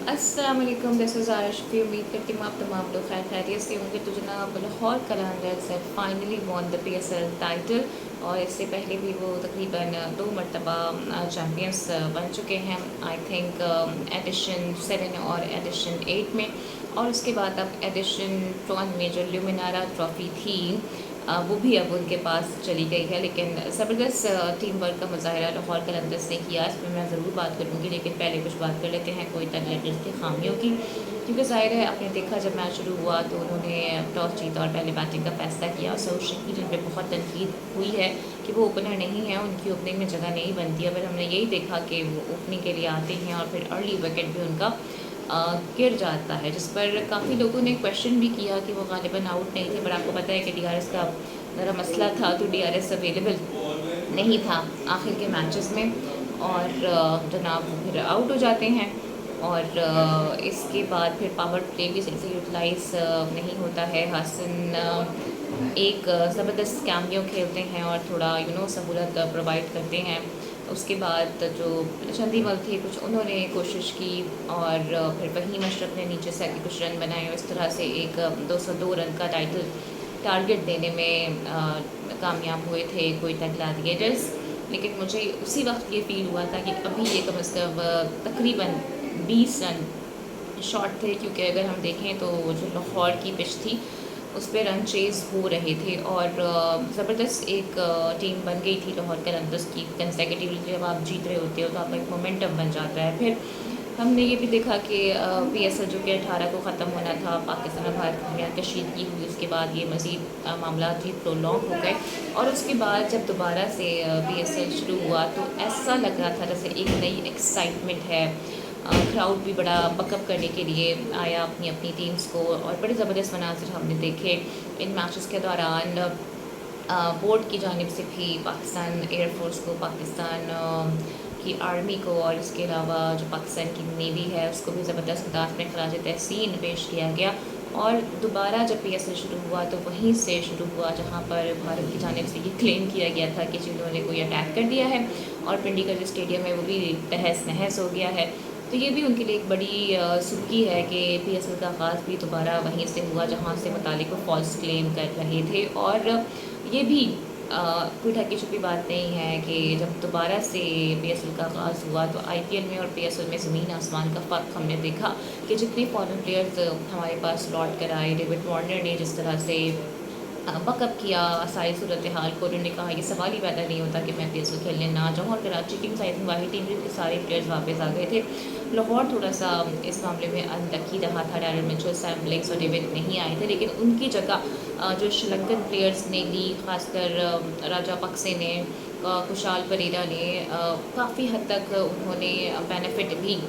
अस्सलाम वालेकुम, this is आरशफी। उम्मीद करती हूँ आप तमाम लोग खैर खैरियत से होंगे। तो जनाब Lahore Qalandars have finally won the PSL title और इससे पहले भी वो तकरीबन 2 मरतबा चैम्पियंस बन चुके हैं। आई थिंक एडिशन 7 और एडिशन 8 में, और उसके बाद अब एडिशन 1 में जो ल्यूमिनारा ट्रॉफ़ी थी वो भी अब उनके पास चली गई है। लेकिन ज़बरदस्त टीम वर्क का मुजाहरा लाहौर कलंदर्स ने किया। इस पर मैं ज़रूर बात करूँगी, लेकिन पहले कुछ बात कर लेते हैं कोई तगलैंडर्स की खामियों की। क्योंकि ज़ाहिर है आपने देखा जब मैच शुरू हुआ तो उन्होंने टॉस जीता और पहले बैटिंग का फैसला किया। सऊद शहीद उन पर बहुत तनकीद हुई है कि वो ओपनर नहीं है, उनकी ओपनिंग में जगह नहीं बनती है। पर हमने यही देखा कि वो ओपनिंग के लिए आते हैं और फिर अर्ली विकेट भी उनका गिर जाता है, जिस पर काफ़ी लोगों ने क्वेश्चन भी किया कि वो गालिबन आउट नहीं थे। पर आपको पता है कि DRS का ज़रा मसला था, तो DRS अवेलेबल नहीं था आखिर के मैचेस में, और जनाब फिर आउट हो जाते हैं। और इसके बाद फिर पावर प्ले भी सही से यूटिलाइज नहीं होता है। हसन एक ज़बरदस्त कैमियो खेलते हैं और थोड़ा सहूलत प्रोवाइड करते हैं। उसके बाद जो चंदीमल थे कुछ उन्होंने कोशिश की, और फिर वहीम अशरफ ने नीचे से आके कुछ रन बनाए और इस तरह से एक 202 रन का टाइटल टारगेट देने में कामयाब हुए थे कोई ग्लैडिएटर्स। लेकिन मुझे उसी वक्त ये फील हुआ था कि अभी ये कम अज़ कम तकरीबन 20 रन शॉर्ट थे, क्योंकि अगर हम देखें तो जो लाहौर की पिच थी उस पर रन चेज़ हो रहे थे और ज़बरदस्त एक टीम बन गई थी लाहौर कलंदर्स की। कंसेक्यूटिवली जब आप जीत रहे होते हो तो आपका एक मोमेंटम बन जाता है। फिर हमने ये भी देखा कि PSL जो कि 18 को ख़त्म होना था, पाकिस्तान और भारत के दरमियान कशीदगी हुई। उसके बाद ये मज़ीद मामला भी प्रोलॉन्ग हो गए और उसके बाद जब दोबारा से PSL शुरू हुआ तो ऐसा लग रहा था जैसे एक नई एक्साइटमेंट है। क्राउड भी बड़ा बकअप करने के लिए आया अपनी अपनी टीम्स को, और बड़े ज़बरदस्त मनाज़िर हमने देखे इन मैचेस के दौरान। बोर्ड की जानिब से भी पाकिस्तान एयरफोर्स को, पाकिस्तान की आर्मी को, और इसके अलावा जो पाकिस्तान की नेवी है उसको भी ज़बरदस्त अंदाज में खराज तहसीन पेश किया गया। और दोबारा जब PSL शुरू हुआ तो वहीं से शुरू हुआ जहाँ पर भारत की जानिब से ये क्लेम किया गया था कि जिन्होंने कोई अटैक कर दिया है, और पिंडी का जो स्टेडियम है वो भी तहस नहस हो गया है। तो ये भी उनके लिए एक बड़ी सुर्खी है कि PSL का आगाज़ भी दोबारा वहीं से हुआ जहाँ से मुतालिक वो फॉल्स क्लेम कर रहे थे। और ये भी कोई ढकी छुपी बात नहीं है कि जब दोबारा से PSL का आगाज़ हुआ तो IPL में और PSL में ज़मीन आसमान का फ़र्क हमने देखा कि जितने फॉरेन प्लेयर्स हमारे पास लौट कर आए, डेविड वार्नर ने जिस तरह से बकअप किया सारी सूरत हाल को, उन्होंने कहा ये सवाल ही पैदा नहीं होता कि मैं PSL खेलने ना जाऊँ। और Karachi Kings I think Wahid team के सारे प्लेयर्स वापस आ गए थे। लाहौर थोड़ा सा इस मामले में अनलकी रहा था। डैरल मिचेल, सैम ब्लिक्स और डेविड नहीं आए थे, लेकिन उनकी जगह जो श्रीलंकन प्लेयर्स ने ली, खासकर राजा पक्से ने, कुशाल परेरा ने, काफ़ी हद तक उन्होंने बेनिफिट भी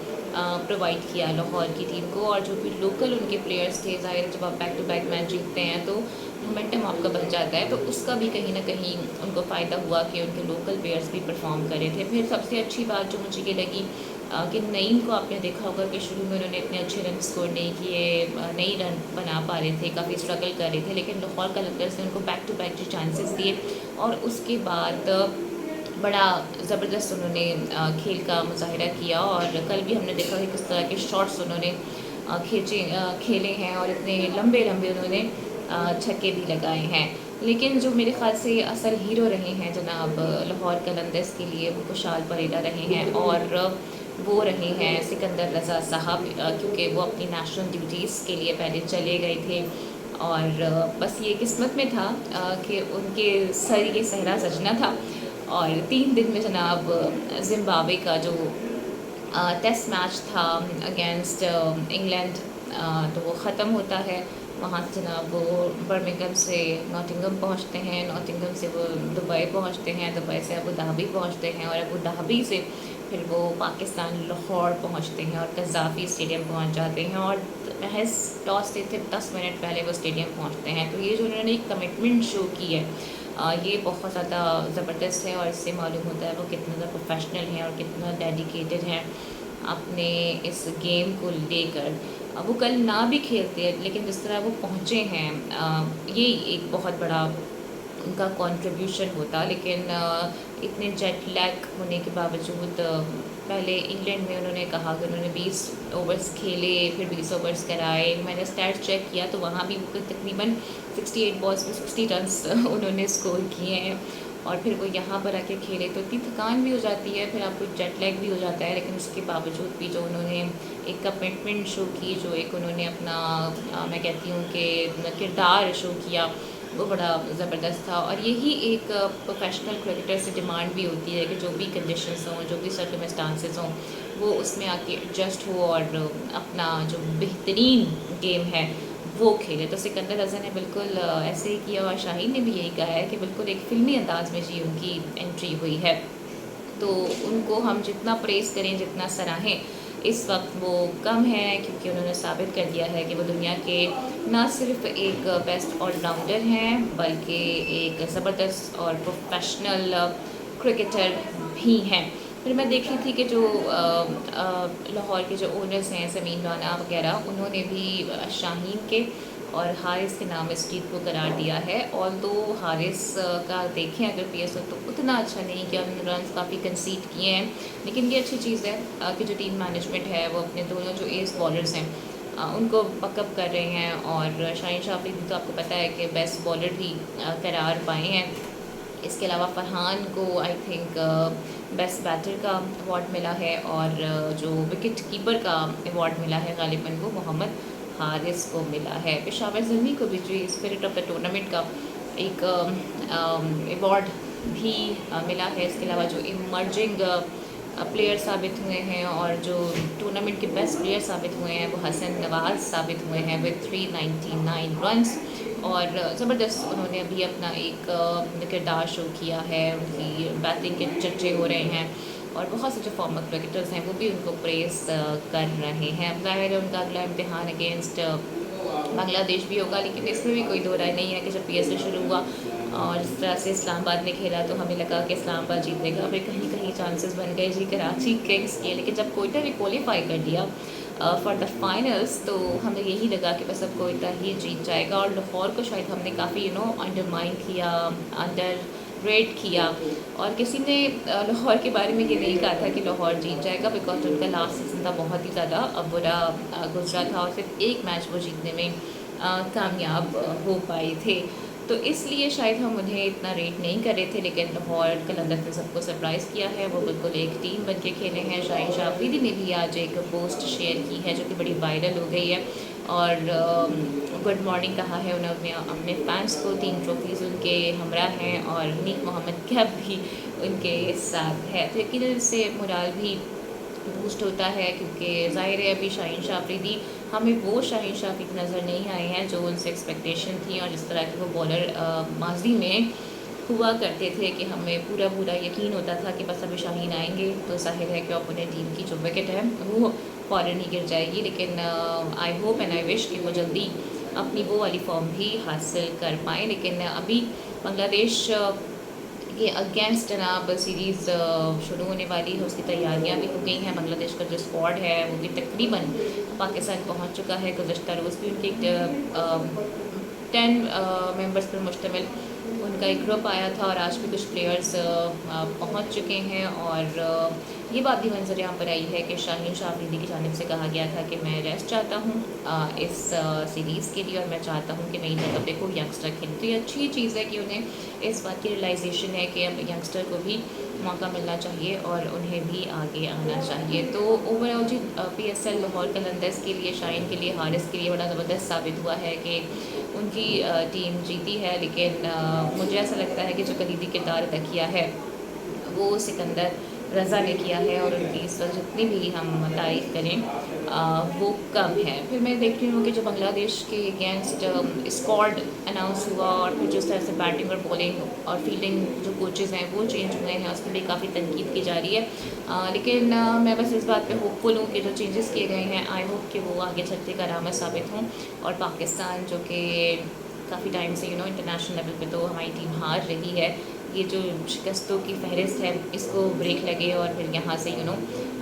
प्रोवाइड किया लाहौर की टीम को। और जो भी लोकल उनके प्लेयर्स थे, ज़ाहिर है जब आप बैक टू बैक मैच जीतते हैं तो मोमेंटम आपका बन जाता है, तो उसका भी कहीं ना कहीं उनको फ़ायदा हुआ कि उनके लोकल प्लेयर्स भी परफॉर्म करे थे। फिर सबसे अच्छी बात जो मुझे ये लगी कि नईम को आपने देखा होगा कि शुरू में उन्होंने इतने अच्छे रन स्कोर नहीं किए, नहीं रन बना पा रहे थे, काफ़ी स्ट्रगल कर रहे थे, लेकिन लाहौर कलंदर्स ने उनको बैक टू बैक जो चांसेस दिए और उसके बाद बड़ा ज़बरदस्त उन्होंने खेल का मुजाहिरा किया। और कल भी हमने देखा कि किस तरह के शॉट्स उन्होंने खेले हैं और इतने लंबे लंबे उन्होंने छक्के भी लगाए हैं। लेकिन जो मेरे ख़्याल से असल हीरो रहे हैं जनाब लाहौर कलंदर्स के लिए, वो कुशाल परेरा रहे हैं और वो रहे हैं सिकंदर रज़ा साहब, क्योंकि वो अपनी नेशनल ड्यूटीज़ के लिए पहले चले गए थे। और बस ये किस्मत में था कि उनके सर ये सहरा सजना था। और 3 दिन में जनाब ज़िम्बाब्वे का जो टेस्ट मैच था अगेंस्ट इंग्लैंड, तो वो ख़त्म होता है। वहाँ से जनाब वो बर्मिंघम से नॉटिंघम पहुँचते हैं, नॉटिंघम से वो दुबई पहुँचते हैं, दुबई से अबू धाबी पहुँचते हैं, और अबू धाबी से फिर वो पाकिस्तान लाहौर पहुँचते हैं और कज़ाफ़ी स्टेडियम पहुँच जाते हैं। और महज टॉस से सिर्फ 10 मिनट पहले वो स्टेडियम पहुँचते हैं। तो ये जो उन्होंने एक कमिटमेंट शो की है, ये बहुत ज़्यादा ज़बरदस्त है, और इससे मालूम होता है वो कितना ज़्यादा प्रोफेशनल हैं और कितना डेडिकेटेड हैं अपने इस गेम को लेकर। वो कल ना भी खेलते लेकिन जिस तरह वो पहुँचे हैं, ये एक बहुत बड़ा उनका कंट्रीब्यूशन होता। लेकिन इतने जेट लैग होने के बावजूद पहले इंग्लैंड में उन्होंने कहा कि उन्होंने 20 ओवर्स खेले, फिर 20 ओवर्स कराए। मैंने स्टैट्स चेक किया तो वहाँ भी वो तकरीबन 68 बॉल्स में 60 रन्स उन्होंने स्कोर किए हैं। और फिर वो यहाँ पर आके खेले तो इतनी थकान भी हो जाती है, फिर आपको जेट लैग भी हो जाता है, लेकिन उसके बावजूद भी जो उन्होंने एक कमिटमेंट शो की, जो एक उन्होंने अपना मैं कहती हूँ कि किरदार शो किया, वो बड़ा ज़बरदस्त था। और यही एक प्रोफेशनल क्रिकेटर से डिमांड भी होती है कि जो भी कंडीशंस हों, जो भी सर्कमस्टांसेस हों, वो उसमें आके एडजस्ट हो और अपना जो बेहतरीन गेम है वो खेले। तो सिकंदर रज़ा ने बिल्कुल ऐसे ही किया और शाहीन ने भी यही कहा है कि बिल्कुल एक फ़िल्मी अंदाज में जी उनकी एंट्री हुई है। तो उनको हम जितना प्रेज़ करें, जितना सराहें, इस वक्त वो कम है, क्योंकि उन्होंने साबित कर दिया है कि वो दुनिया के ना सिर्फ एक बेस्ट ऑलराउंडर हैं, बल्कि एक ज़बरदस्त और प्रोफेशनल क्रिकेटर भी हैं। फिर मैं देख रही थी कि जो लाहौर के जो ओनर्स हैं, ज़मीन राना वगैरह, उन्होंने भी शाहीन के और हारिस के नाम इस जीत को करार दिया है। ऑल्दो हारिस का देखें अगर पीएसएल तो उतना अच्छा नहीं किया, उन्होंने रन काफ़ी कंसीड किए हैं, लेकिन ये अच्छी चीज़ है कि जो टीम मैनेजमेंट है वो अपने दोनों जो एस बॉलर्स हैं उनको बकअप कर रहे हैं। और शाहीन शाह अफरीदी तो आपको पता है कि बेस्ट बॉलर भी करार पाए हैं। इसके अलावा फरहान को आई थिंक बेस्ट बैटर का अवार्ड मिला है, और जो विकेट कीपर का अवार्ड मिला है गालिबन वो मोहम्मद हारिस को मिला है। पेशावर ज़ल्मी को भी जो स्पिरिट ऑफ द टूर्नामेंट का एक अवार्ड भी मिला है। इसके अलावा जो इमर्जिंग प्लेयर साबित हुए हैं और जो टूर्नामेंट के बेस्ट प्लेयर साबित हुए हैं वो हसन नवाज़ साबित हुए हैं विद 399 रन्स। और ज़बरदस्त उन्होंने अभी अपना एक किरदार शो किया है, उनकी बैटिंग के चर्चे हो रहे हैं और बहुत से जो फॉर्मर क्रिकेटर्स हैं वो भी उनको प्रेस कर रहे हैं। अब ज़ाहिर है उनका अगला इम्तिहान अगेंस्ट बांग्लादेश भी होगा, लेकिन इसमें भी कोई दो राय नहीं है कि जब पीएसएल शुरू हुआ और जिस तरह से इस्लामाबाद ने खेला तो हमें लगा कि इस्लामाबाद जीतेगा, फिर कहीं कहीं चांसेस बन गए जी कराची किंग्स के, लेकिन जब कोयटा ने क्वालिफाई कर दिया फॉर द फाइनल्स तो हमें यही लगा कि बस अब कोयटा ही जीत जाएगा। और लाहौर को शायद हमने काफ़ी अंडरमाइन किया, अंडर रेट किया, और किसी ने लाहौर के बारे में ये नहीं कहा था कि लाहौर जीत जाएगा, बिकॉज उनका लास्ट सीज़न था बहुत ही ज़्यादा बुरा गुजरा था और सिर्फ एक मैच वो जीतने में कामयाब हो पाए थे। तो इसलिए शायद हम उन्हें इतना रेट नहीं कर रहे थे, लेकिन लाहौर कलंदर ने सबको सरप्राइज़ किया है। वो बिल्कुल एक टीम बन के खेले हैं। शाहीन शाह अफरीदी ने भी आज एक पोस्ट शेयर की है जो कि बड़ी वायरल हो गई है और गुड मॉर्निंग कहा है उन्होंने अपने फैंस को। 3 ट्रॉफीज़ उनके हमरा हैं और नीक मोहम्मद कैप भी उनके साथ है, तो यकीनन इससे मोराल भी बूस्ट होता है, क्योंकि ज़ाहिर है अभी शाहीन शाह अफरीदी हमें वो शाहीन शाह अफरीदी नज़र नहीं आए हैं जो उनसे एक्सपेक्टेशन थी और जिस तरह के वो बॉलर माजी में हुआ करते थे कि हमें पूरा पूरा यकीन होता था कि बस अभी शाहीन आएंगे तो जाहिर है कि अपने टीम की जो विकेट है वो फ़ौरन ही गिर जाएगी। लेकिन I hope and I wish कि वो जल्दी अपनी वो वाली फॉर्म भी हासिल कर पाएँ। लेकिन अभी बांग्लादेश के अगेंस्ट जनाब सीरीज़ शुरू होने वाली है, उसकी तैयारियां भी हो गई हैं। बांग्लादेश का जो स्क्वाड है वो भी तकरीबन पाकिस्तान पहुंच चुका है। गुज़श्ता रोज़ भी उनके 10 मेंबर्स पर मुश्तमिल उनका एक ग्रुप आया था और आज भी कुछ प्लेयर्स पहुंच चुके हैं। और ये बात भी मंजर यहाँ पर आई है कि शाहीन शाह अफरीदी की जानिब से कहा गया था कि मैं रेस्ट चाहता हूँ इस सीरीज़ के लिए और मैं चाहता हूँ कि नई जगह पे कोई यंगस्टर खेले। तो ये अच्छी चीज़ है कि उन्हें इस बात की रियलाइजेशन है कि अब यंगस्टर को भी मौका मिलना चाहिए और उन्हें भी आगे आना चाहिए। तो ओवरऑल जी पीएसएल लाहौर कलंदर्स के लिए, शाहीन के लिए, हारिस के लिए बड़ा ज़बरदस्त साबित हुआ है कि उनकी टीम जीती है। लेकिन मुझे ऐसा लगता है कि जो कलीदी किरदार अदा किया है वो सिकंदर रज़ा ने किया है और उनकी इस वक्त जितनी भी हम तारीफ़ करें वो कम है। फिर मैं देख रही हूँ कि जो बांग्लादेश के अगेंस्ट स्क्वाड अनाउंस हुआ और फिर जिस तरह से बैटिंग और बॉलिंग और फील्डिंग जो कोचेज़ हैं वो चेंज हुए हैं, उसमें भी काफ़ी तनकीद की जा रही है। लेकिन मैं बस इस बात पे होपफुल हूँ कि जो चेंजेस किए गए हैं आई होप कि वो आगे चलते करामत साबित हों और पाकिस्तान जो कि काफ़ी टाइम से इंटरनेशनल लेवल पे तो हमारी टीम हार रही है, ये जो शिकस्तों की फहरिस्त है इसको ब्रेक लगे और फिर यहाँ से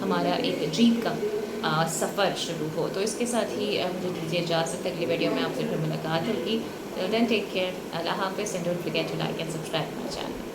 हमारा एक जीत का सफ़र शुरू हो। तो इसके साथ ही मुझे दीजिए इजाज़त, अगली वीडियो में आपसे फिर मुलाकात होगी। टिल देन टेक केयर, अल्लाह हाफ़िज़ and don't forget to like and subscribe my channel.